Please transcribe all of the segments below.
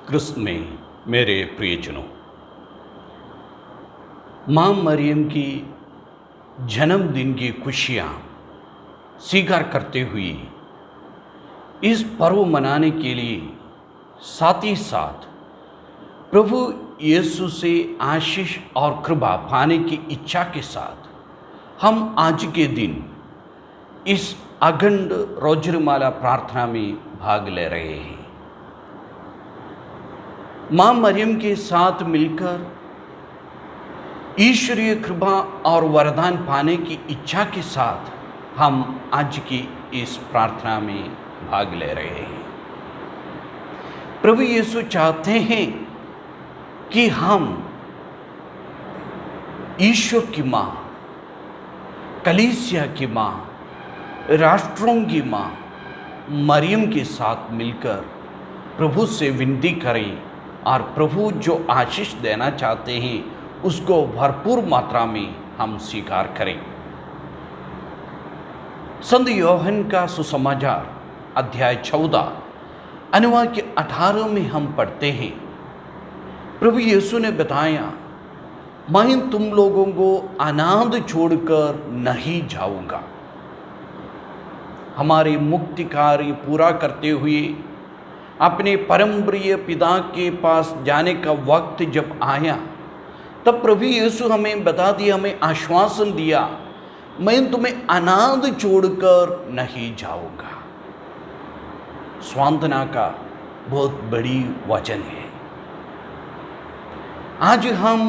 क्रिस्त में मेरे प्रियजनों, माँ मरियम की जन्मदिन की खुशियाँ स्वीकार करते हुए इस पर्व मनाने के लिए साथ ही साथ प्रभु यीशु से आशीष और कृपा पाने की इच्छा के साथ हम आज के दिन इस अखंड रोजरमाला प्रार्थना में भाग ले रहे हैं। माँ मरियम के साथ मिलकर ईश्वरीय कृपा और वरदान पाने की इच्छा के साथ हम आज की इस प्रार्थना में भाग ले रहे हैं। प्रभु यीशु चाहते हैं कि हम ईश्वर की माँ, कलीसिया की माँ, राष्ट्रों की माँ मरियम के साथ मिलकर प्रभु से विनती करें और प्रभु जो आशीष देना चाहते हैं उसको भरपूर मात्रा में हम स्वीकार करें। संत यूहन्ना का सुसमाचार अध्याय 14 अनुवाद 18 में हम पढ़ते हैं, प्रभु यीशु ने बताया, मैं तुम लोगों को अनाथ छोड़कर नहीं जाऊंगा। हमारे मुक्ति कार्य पूरा करते हुए अपने परम प्रिय पिता के पास जाने का वक्त जब आया तब प्रभु यीशु हमें बता दिया, हमें आश्वासन दिया, मैं तुम्हें अनाथ छोड़कर नहीं जाऊंगा। सांत्वना का बहुत बड़ी वचन है। आज हम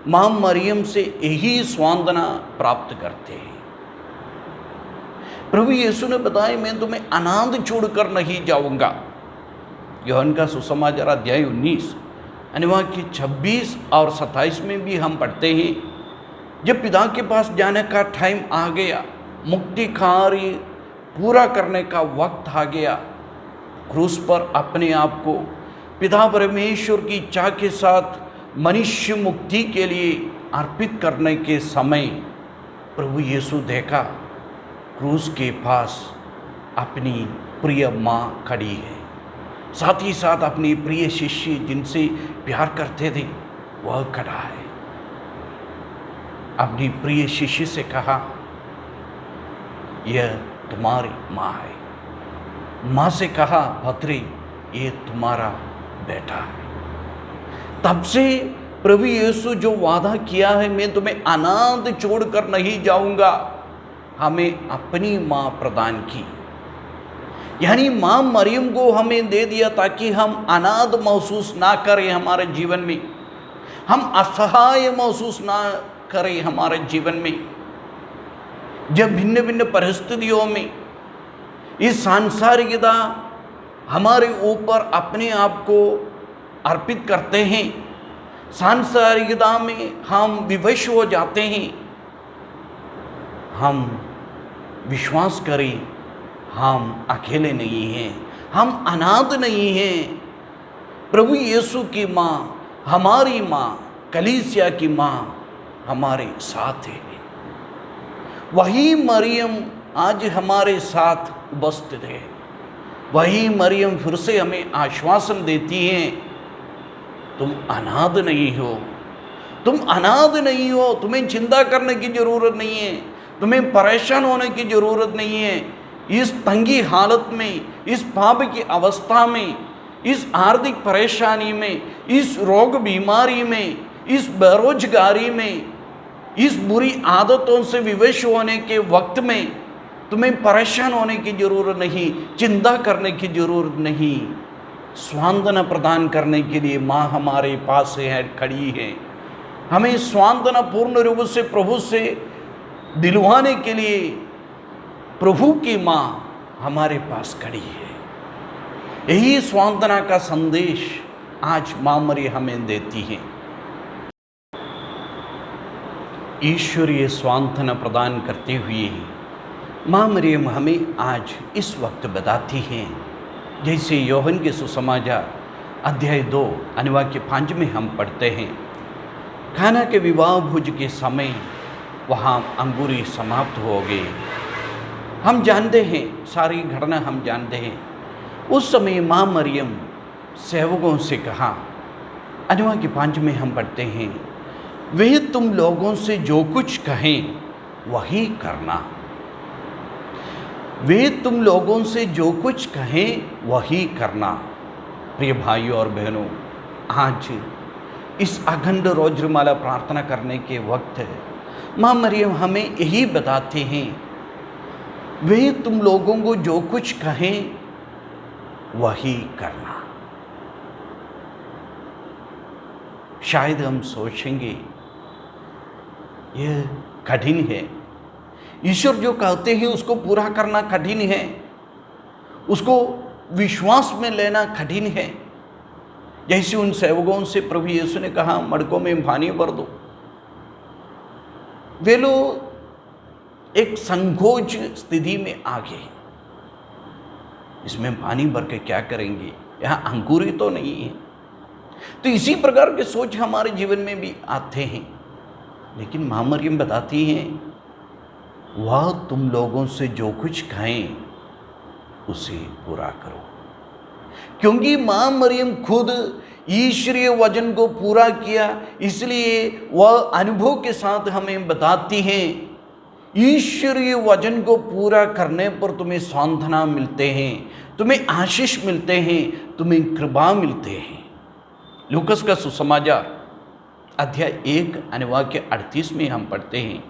माँ मरियम से यही सांत्वना प्राप्त करते हैं। प्रभु यीशु ने बताया, मैं तुम्हें अनाथ छोड़कर नहीं जाऊंगा। यूहन्ना का सुसमाचार अध्याय 19 अनुवाद 26 और 27 में भी हम पढ़ते हैं, जब पिता के पास जाने का टाइम आ गया, मुक्ति कार्य पूरा करने का वक्त आ गया, क्रूस पर अपने आप को पिता परमेश्वर की इच्छा के साथ मनुष्य मुक्ति के लिए अर्पित करने के समय प्रभु यीशु देखा क्रूस के पास अपनी प्रिय माँ खड़ी है, साथ ही साथ अपनी प्रिय शिष्य जिनसे प्यार करते थे वह खड़ा है। अपनी प्रिय शिष्य से कहा, यह तुम्हारी माँ है। माँ से कहा, भद्रे ये तुम्हारा बेटा है। तब से प्रभु यीशु जो वादा किया है, मैं तुम्हें अनाथ छोड़कर नहीं जाऊंगा, हमें अपनी माँ प्रदान की, यानी माँ मरियम को हमें दे दिया ताकि हम अनाथ महसूस ना करें हमारे जीवन में, हम असहाय महसूस ना करें हमारे जीवन में। जब भिन्न भिन्न परिस्थितियों में इस सांसारिकता हमारे ऊपर अपने आप को अर्पित करते हैं, सांसारिकता में हम विवश हो जाते हैं, हम विश्वास करें हम अकेले नहीं हैं, हम अनाथ नहीं हैं। प्रभु यीशु की माँ, हमारी माँ, कलीसिया की माँ हमारे साथ है। वही मरियम आज हमारे साथ उपस्थित है। वही मरियम फिर से हमें आश्वासन देती है, तुम अनाथ नहीं हो, तुम अनाथ नहीं हो, तुम्हें चिंता करने की ज़रूरत नहीं है, तुम्हें परेशान होने की ज़रूरत नहीं है। इस तंगी हालत में, इस पाप की अवस्था में, इस आर्थिक परेशानी में, इस रोग बीमारी में, इस बेरोजगारी में, इस बुरी आदतों से विवश होने के वक्त में तुम्हें परेशान होने की ज़रूरत नहीं, चिंता करने की ज़रूरत नहीं। सांत्वना प्रदान करने के लिए माँ हमारे पास है, खड़ी है। हमें सांत्वना पूर्ण रूप से प्रभु से दिलवाने के लिए प्रभु की माँ हमारे पास खड़ी है। यही सांत्वना का संदेश आज माँ मरियम हमें देती है। ईश्वरीय सांत्वना प्रदान करते हुए माँ मरियम हमें आज इस वक्त बताती हैं, जैसे यूहन्ना के सुसमाचार अध्याय 2 अनुवाद 5 में हम पढ़ते हैं, काना के विवाह भोज के समय वहाँ अंगूरी समाप्त हो गए। हम जानते हैं, सारी घटना हम जानते हैं। उस समय माँ मरियम सेवकों से कहा, अनुवाद के 5 में हम पढ़ते हैं, वे तुम लोगों से जो कुछ कहें वही करना। वे तुम लोगों से जो कुछ कहें वही करना। प्रिय भाइयों और बहनों, आज इस अखंड रोजमाला प्रार्थना करने के वक्त माँ मरियम हमें यही बताते हैं, वे तुम लोगों को जो कुछ कहें वही करना। शायद हम सोचेंगे यह कठिन है, ईश्वर जो कहते हैं उसको पूरा करना कठिन है, उसको विश्वास में लेना कठिन है। जैसे उन सेवकों से प्रभु यीशु ने कहा, मटकों में पानी भर दो। वे लोग एक संकोच स्थिति में आ गए, इसमें पानी भर के क्या करेंगे, यहाँ अंकुर ही तो नहीं है। तो इसी प्रकार के सोच हमारे जीवन में भी आते हैं। लेकिन माँ मरियम बताती हैं, वह तुम लोगों से जो कुछ कहें उसे पूरा करो। क्योंकि माँ मरियम खुद ईश्वरीय वचन को पूरा किया, इसलिए वह अनुभव के साथ हमें बताती हैं, ईश्वरीय वचन को पूरा करने पर तुम्हें सांत्वना मिलते हैं, तुम्हें आशीष मिलते हैं, तुम्हें कृपा मिलते हैं। लूकस का सुसमाचार अध्याय 1 अनुवाद के 38 में हम पढ़ते हैं,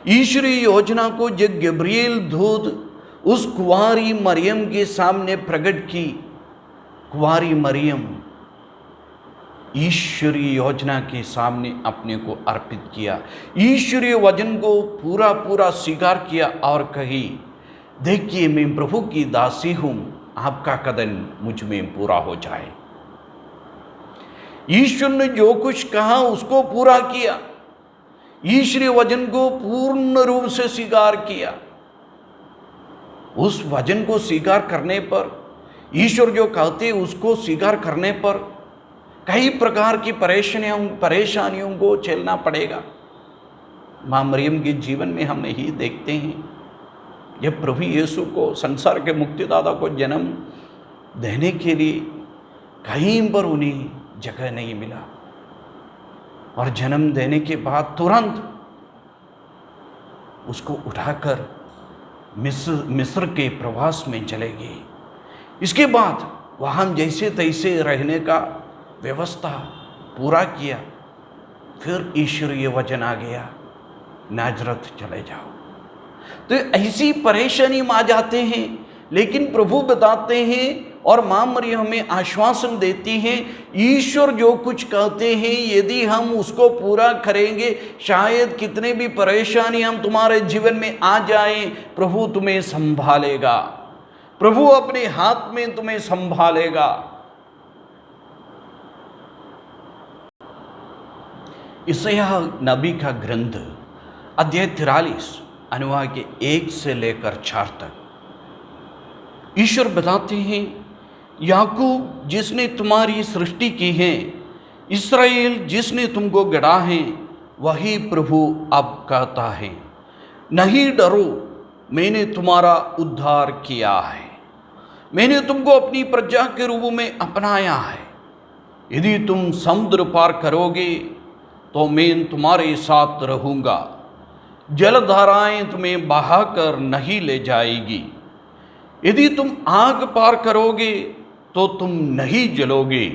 ईश्वरीय योजना को जब गब्रिएल दूत उस कुंवारी मरियम के सामने प्रकट की, कुंवारी मरियम ईश्वरीय योजना के सामने अपने को अर्पित किया, ईश्वरीय वचन को पूरा पूरा स्वीकार किया और कही, देखिए मैं प्रभु की दासी हूँ, आपका कदम मुझ में पूरा हो जाए। ईश्वर ने जो कुछ कहा उसको पूरा किया, ईश्वरीय वचन को पूर्ण रूप से स्वीकार किया। उस वचन को स्वीकार करने पर, ईश्वर जो कहते उसको स्वीकार करने पर कई प्रकार की परेशानियों को झेलना पड़ेगा। माँ मरियम के जीवन में हम यही देखते हैं, जब प्रभु यीशु को, संसार के मुक्तिदाता को जन्म देने के लिए कहीं पर उन्हें जगह नहीं मिला, और जन्म देने के बाद तुरंत उसको उठाकर मिस्र के प्रवास में चले गए। इसके बाद वहाँ जैसे तैसे रहने का व्यवस्था पूरा किया। फिर ईश्वरीय वचन आ गया, नाजरत चले जाओ। तो ऐसी परेशानी में आ जाते हैं, लेकिन प्रभु बताते हैं और माँ मरियम हमें आश्वासन देती हैं, ईश्वर जो कुछ कहते हैं यदि हम उसको पूरा करेंगे, शायद कितने भी परेशानी हम तुम्हारे जीवन में आ जाएं, प्रभु तुम्हें संभालेगा, प्रभु अपने हाथ में तुम्हें संभालेगा। यशायाह नबी का ग्रंथ अध्याय 43 अनुवाद के 1 से लेकर 4 तक ईश्वर बताते हैं, याकूब जिसने तुम्हारी सृष्टि की है, इस्राएल जिसने तुमको गढ़ा है, वही प्रभु अब कहता है, नहीं डरो, मैंने तुम्हारा उद्धार किया है, मैंने तुमको अपनी प्रजा के रूप में अपनाया है। यदि तुम समुद्र पार करोगे तो मैं तुम्हारे साथ रहूँगा, जलधाराएं तुम्हें बहाकर नहीं ले जाएगी। यदि तुम आग पार करोगे तो तुम नहीं जलोगे,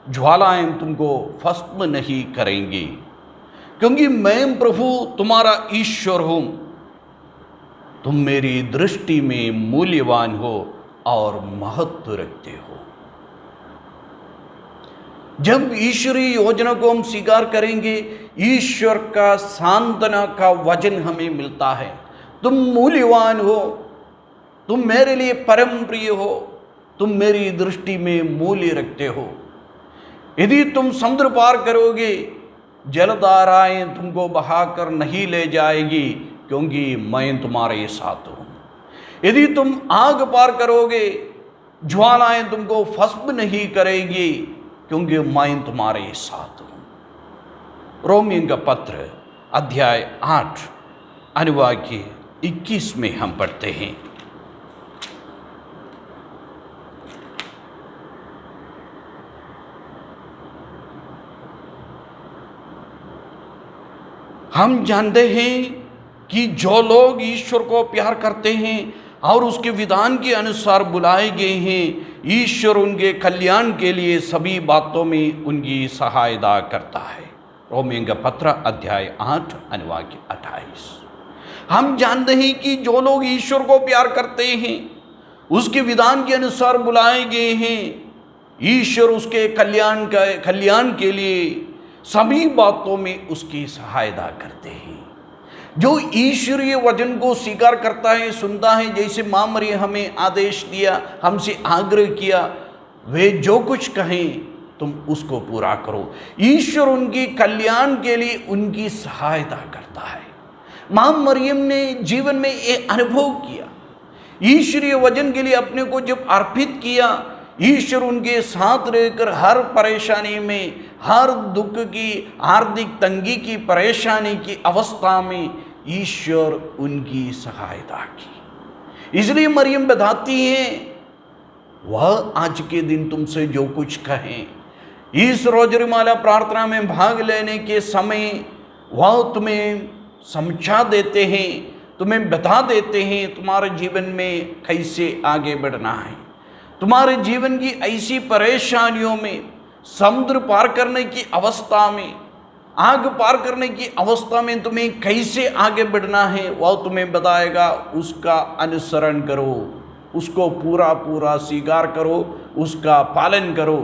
ज्वालाएं तुमको भस्म नहीं करेंगी, क्योंकि मैं प्रभु तुम्हारा ईश्वर हूँ, तुम मेरी दृष्टि में मूल्यवान हो और महत्व रखते हो। जब ईश्वरीय योजना को हम स्वीकार करेंगे, ईश्वर का सांत्वना का वचन हमें मिलता है, तुम मूल्यवान हो, तुम मेरे लिए परम प्रिय हो, तुम मेरी दृष्टि में मूल्य रखते हो। यदि तुम समुद्र पार करोगे, जलधाराएं तुमको बहाकर नहीं ले जाएगी, क्योंकि मैं तुम्हारे साथ हूँ। यदि तुम आग पार करोगे, ज्वालाएं तुमको भस्म नहीं करेगी, क्योंकि मैं तुम्हारे साथ हूँ। रोमियों का पत्र अध्याय 8 अनुवाद के 21 में हम पढ़ते हैं, हम जानते हैं कि जो लोग ईश्वर को प्यार करते हैं और उसके विधान के अनुसार बुलाए गए हैं, ईश्वर उनके कल्याण के लिए सभी बातों में उनकी सहायता करता है। रोमियों का पत्र अध्याय 8 अनुवाक्य 28। हम जानते हैं कि जो लोग ईश्वर को प्यार करते हैं, उसके विधान के अनुसार बुलाए गए हैं, ईश्वर उसके कल्याण के लिए सभी बातों में उसकी सहायता करते हैं। जो ईश्वरीय वचन को स्वीकार करता है, सुनता है, जैसे माँ मरियम हमें आदेश दिया, हमसे आग्रह किया, वे जो कुछ कहें तुम उसको पूरा करो। ईश्वर उनकी कल्याण के लिए उनकी सहायता करता है। माँ मरियम ने जीवन में ये अनुभव किया, ईश्वरीय वचन के लिए अपने को जब अर्पित किया, ईश्वर उनके साथ रहकर हर परेशानी में, हर दुख की, आर्थिक तंगी की, परेशानी की अवस्था में ईश्वर उनकी सहायता की। इसलिए मरियम बताती हैं, वह आज के दिन तुमसे जो कुछ कहें, इस रोजरीमाला प्रार्थना में भाग लेने के समय वह तुम्हें समझा देते हैं, तुम्हें बता देते हैं तुम्हारे जीवन में कैसे आगे बढ़ना है। तुम्हारे जीवन की ऐसी परेशानियों में, समुद्र पार करने की अवस्था में, आग पार करने की अवस्था में तुम्हें कैसे आगे बढ़ना है, वह तुम्हें बताएगा। उसका अनुसरण करो, उसको पूरा पूरा स्वीकार करो, उसका पालन करो,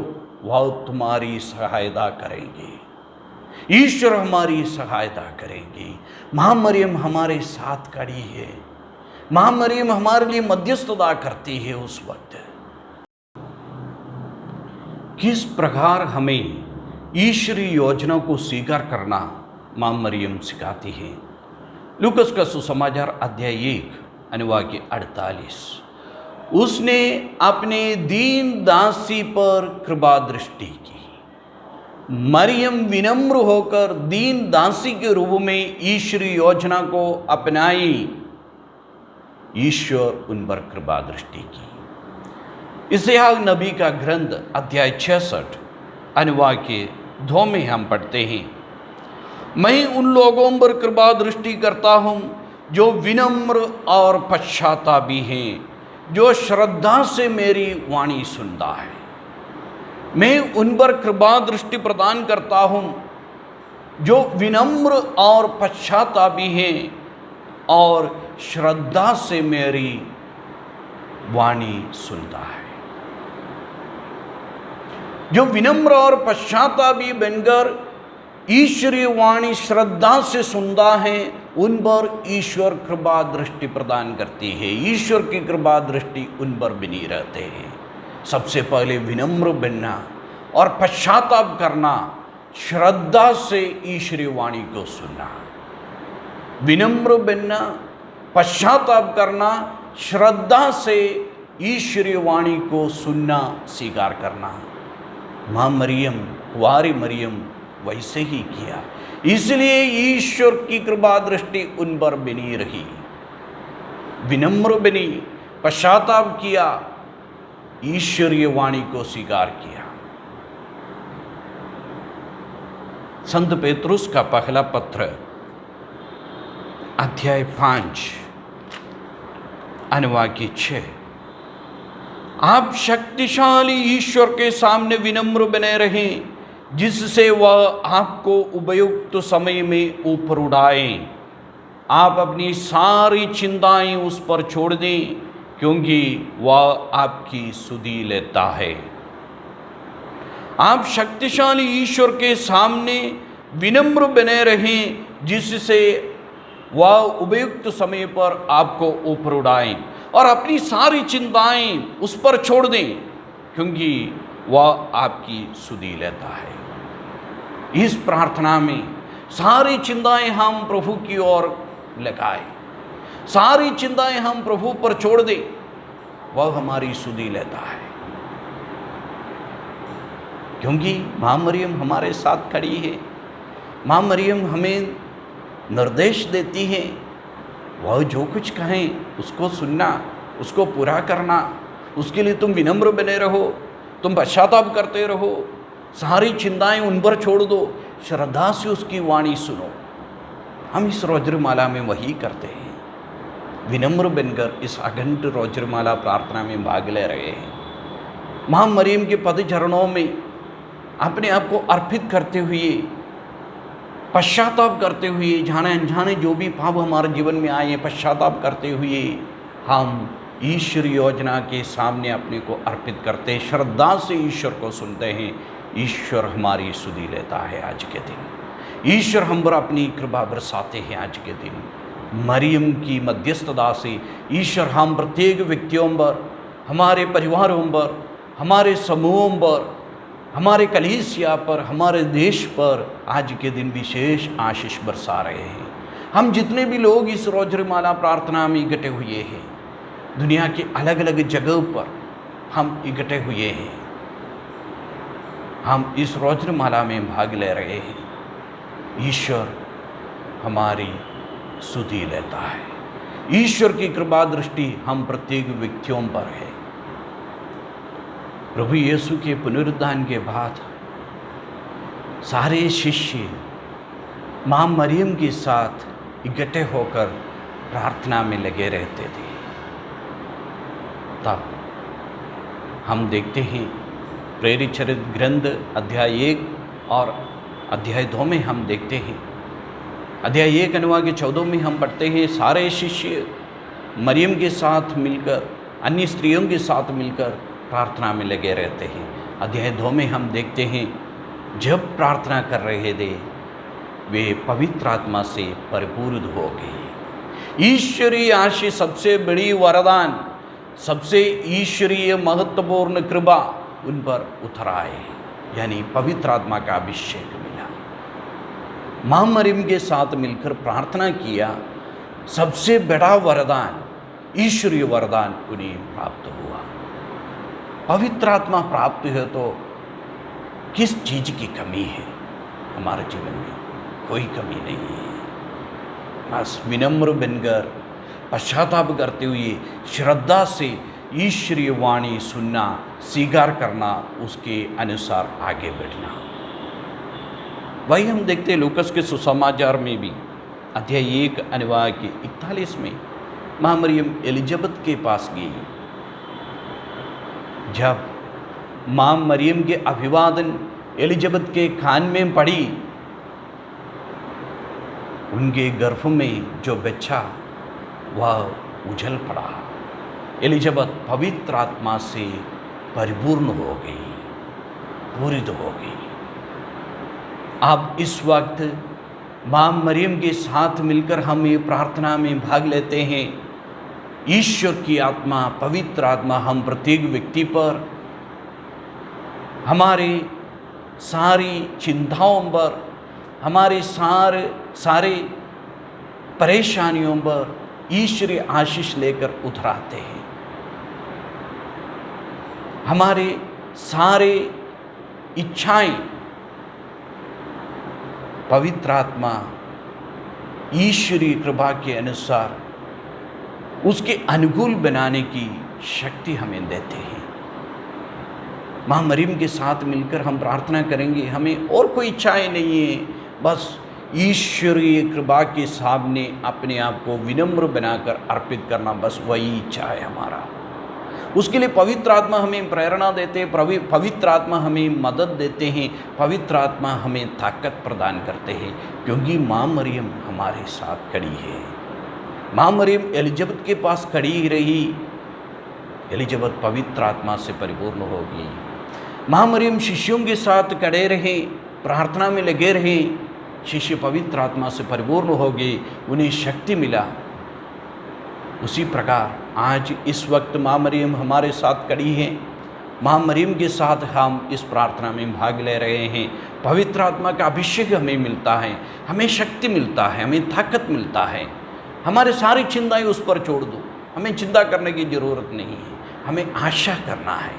वह तुम्हारी सहायता करेंगे। ईश्वर हमारी सहायता करेंगे। माँ मरियम हमारे साथ खड़ी है, माँ मरियम हमारे लिए मध्यस्थता करती है। उस वक्त किस प्रकार हमें ईश्वरीय योजना को स्वीकार करना माँ मरियम सिखाती है। लूकस का सुसमाचार अध्याय 1 अनुवाक्य 48। उसने अपने दीन दासी पर कृपा दृष्टि की। मरियम विनम्र होकर दीन दासी के रूप में ईश्वरीय योजना को अपनाई। ईश्वर उन पर कृपा दृष्टि की। इसहाक नबी का ग्रंथ अध्याय 66 अनुवाक्य 2 में हम पढ़ते हैं, मैं उन लोगों पर कृपा दृष्टि करता हूँ जो विनम्र और पश्चातापी हैं, जो श्रद्धा से मेरी वाणी सुनता है। मैं उन पर कृपा दृष्टि प्रदान करता हूँ जो विनम्र और पश्चातापी हैं और श्रद्धा से मेरी वाणी सुनता है। जो विनम्र और पश्चातापी बनकर ईश्वरीय वाणी श्रद्धा से सुनता है, उन पर ईश्वर कृपा दृष्टि प्रदान करती है। ईश्वर की कृपा दृष्टि उन पर बनी रहते हैं। सबसे पहले विनम्र बनना और पश्चाताप करना, श्रद्धा से ईश्वरीय वाणी को सुनना। विनम्र बनना, पश्चाताप करना, श्रद्धा से ईश्वरीय वाणी को सुनना, स्वीकार करना। माँ मरियम, कुंवारी मरियम वैसे ही किया, इसलिए ईश्वर की कृपा दृष्टि उन पर बनी रही। विनम्र बनी, पश्चाताप किया, ईश्वरीय वाणी को स्वीकार किया। संत पेतरुस का पहला पत्र अध्याय 5 अनुवाक्य 6। आप शक्तिशाली ईश्वर के सामने विनम्र बने रहें, जिससे वह आपको उपयुक्त समय में ऊपर उड़ाएं। आप अपनी सारी चिंताएं उस पर छोड़ दें, क्योंकि वह आपकी सुधि लेता है। आप शक्तिशाली ईश्वर के सामने विनम्र बने रहें, जिससे वह उपयुक्त समय पर आपको ऊपर उड़ाएं और अपनी सारी चिंताएं उस पर छोड़ दें, क्योंकि वह आपकी सुधि लेता है। इस प्रार्थना में सारी चिंताएं हम प्रभु की ओर लगाएं, सारी चिंताएं हम प्रभु पर छोड़ दें, वह हमारी सुधि लेता है। क्योंकि माँ मरियम हमारे साथ खड़ी है, माँ मरियम हमें निर्देश देती है, वह जो कुछ कहें उसको सुनना, उसको पूरा करना। उसके लिए तुम विनम्र बने रहो, तुम पश्चाताप करते रहो, सारी चिंताएं उन पर छोड़ दो, श्रद्धा से उसकी वाणी सुनो। हम इस रोजरमाला में वही करते हैं, विनम्र बनकर इस अखंड रोजरमाला प्रार्थना में भाग ले रहे हैं। मां मरियम के पद चरणों में अपने आप को अर्पित करते हुए, पश्चाताप करते हुए, जाने अनजाने जो भी पाप हमारे जीवन में आए हैं, पश्चाताप करते हुए हम ईश्वर योजना के सामने अपने को अर्पित करते हैं, श्रद्धा से ईश्वर को सुनते हैं। ईश्वर हमारी सुधि लेता है आज के दिन। ईश्वर हम पर अपनी कृपा बरसाते हैं आज के दिन। मरियम की मध्यस्थता से ईश्वर हम प्रत्येक व्यक्तियों पर, हमारे परिवारों पर, हमारे समूहों पर, हमारे कलीसिया पर, हमारे देश पर आज के दिन विशेष आशीष बरसा रहे हैं। हम जितने भी लोग इस रोजरमाला प्रार्थना में इकट्ठे हुए हैं, दुनिया के अलग अलग जगहों पर हम इकट्ठे हुए हैं, हम इस रोजरमाला में भाग ले रहे हैं। ईश्वर हमारी सुधि लेता है। ईश्वर की कृपा दृष्टि हम प्रत्येक व्यक्तियों पर है। प्रभु यीशु के पुनरुत्थान के बाद सारे शिष्य मां मरियम के साथ इकट्ठे होकर प्रार्थना में लगे रहते थे। तब हम देखते हैं प्रेरित चरित्र ग्रंथ अध्याय 1 और अध्याय 2 में हम देखते हैं, अध्याय 1 अनुवाद के 14 में हम पढ़ते हैं, सारे शिष्य मरियम के साथ मिलकर, अन्य स्त्रियों के साथ मिलकर प्रार्थना में लगे रहते हैं। अध्याय 2 में हम देखते हैं, जब प्रार्थना कर रहे थे वे पवित्र आत्मा से परिपूर्ण हो गए। ईश्वरीय आशीष, सबसे बड़ी वरदान, सबसे ईश्वरीय महत्वपूर्ण कृपा उन पर उतर आए, यानी पवित्र आत्मा का अभिषेक मिला। मां मरियम के साथ मिलकर प्रार्थना किया, सबसे बड़ा वरदान, ईश्वरीय वरदान उन्हें प्राप्त हुआ। पवित्र आत्मा प्राप्त है तो किस चीज़ की कमी है हमारे जीवन में? कोई कमी नहीं है। बस विनम्र बनकर, पश्चाताप करते हुए, श्रद्धा से ईश्वरीय वाणी सुनना, स्वीकार करना, उसके अनुसार आगे बढ़ना। वही हम देखते हैं लूकस के सुसमाचार में भी अध्याय 1 अनुवाद के 41 में मां मरियम एलिजबेथ के पास गई। जब मां मरियम के अभिवादन एलिजबेथ के कान में पड़ी, उनके गर्भ में जो बच्चा वह उछल पड़ा। एलिजबेथ पवित्र आत्मा से परिपूर्ण हो गई, पूरित हो गई। अब इस वक्त मां मरियम के साथ मिलकर हम ये प्रार्थना में भाग लेते हैं। ईश्वर की आत्मा, पवित्र आत्मा हम प्रत्येक व्यक्ति पर, हमारे सारी चिंताओं पर, हमारे सारे परेशानियों पर ईश्वरीय आशीष लेकर उतराते हैं। हमारे सारे इच्छाएं पवित्र आत्मा ईश्वरीय कृपा के अनुसार उसके अनुकूल बनाने की शक्ति हमें देते हैं। मां मरियम के साथ मिलकर हम प्रार्थना करेंगे, हमें और कोई इच्छाएं नहीं है, बस ईश्वरीय कृपा के सामने अपने आप को विनम्र बनाकर अर्पित करना, बस वही इच्छा है हमारा। उसके लिए पवित्र आत्मा हमें प्रेरणा देते हैं, पवित्र आत्मा हमें मदद देते हैं, पवित्र आत्मा हमें ताकत प्रदान करते हैं, क्योंकि मां मरियम हमारे साथ खड़ी है। मां मरियम एलिजबेथ के पास खड़ी रही, एलिजबेथ पवित्र आत्मा से परिपूर्ण होगी। मां मरियम शिष्यों के साथ खड़े रहे, प्रार्थना में लगे रहे, शिष्य पवित्र आत्मा से परिपूर्ण हो गए, उन्हें शक्ति मिला। उसी प्रकार आज इस वक्त मां मरियम हमारे साथ खड़ी हैं। मां मरियम के साथ हम इस प्रार्थना में भाग ले रहे हैं। पवित्र आत्मा का अभिषेक हमें मिलता है, हमें शक्ति मिलता है, हमें ताकत मिलता है। हमारे सारी चिंताएं उस पर छोड़ दो, हमें चिंता करने की ज़रूरत नहीं है, हमें आशा करना है।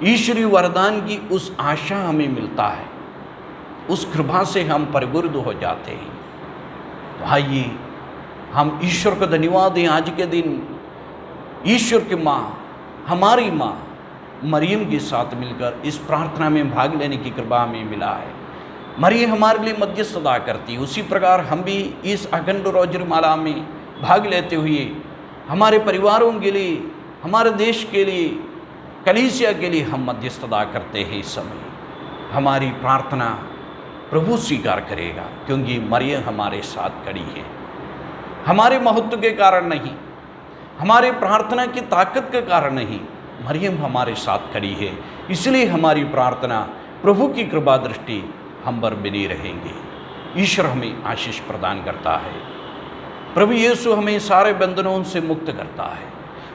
ईश्वरीय वरदान की उस आशा हमें मिलता है, उस कृपा से हम परिपूर्ण हो जाते हैं। तो आइए हम ईश्वर को धन्यवाद दें। आज के दिन ईश्वर की माँ, हमारी माँ मरियम के साथ मिलकर इस प्रार्थना में भाग लेने की कृपा हमें मिला है। मरियम हमारे लिए मध्यस्थता करती है। उसी प्रकार हम भी इस अखंड रोज़री माला में भाग लेते हुए हमारे परिवारों के लिए, हमारे देश के लिए, कलीसिया के लिए हम मध्यस्थता करते हैं। इस समय हमारी प्रार्थना प्रभु स्वीकार करेगा, क्योंकि मरियम हमारे साथ खड़ी है। हमारे महत्व के कारण नहीं, हमारे प्रार्थना की ताकत के कारण नहीं, मरियम हमारे साथ खड़ी है। इसलिए हमारी प्रार्थना, प्रभु की कृपा दृष्टि हम पर बनी रहेंगे। ईश्वर हमें आशीष प्रदान करता है। प्रभु यीशु हमें सारे बंधनों से मुक्त करता है,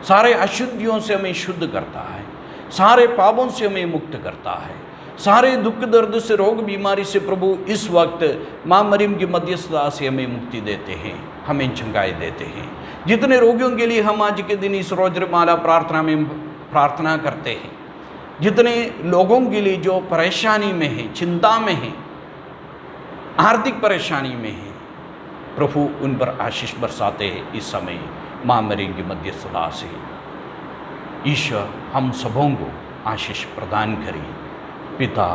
सारे अशुद्धियों से हमें शुद्ध करता है, सारे पापों से हमें मुक्त करता है, सारे दुख दर्द से, रोग बीमारी से प्रभु इस वक्त माँ मरियम की मध्यस्थता से हमें मुक्ति देते हैं, हमें चंगाई देते हैं। जितने रोगियों के लिए हम आज के दिन इस रोज़री माला प्रार्थना में प्रार्थना करते हैं, जितने लोगों के लिए जो परेशानी में है, चिंता में है, आर्थिक परेशानी में है, प्रभु उन पर आशीष बरसाते हैं इस समय माँ मरियम की मध्यस्थता से। ईश्वर हम सबों को आशीष प्रदान करें। पिता,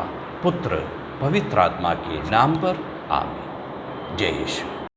पुत्र, पवित्र आत्मा के नाम पर आमीन। जय यीशु।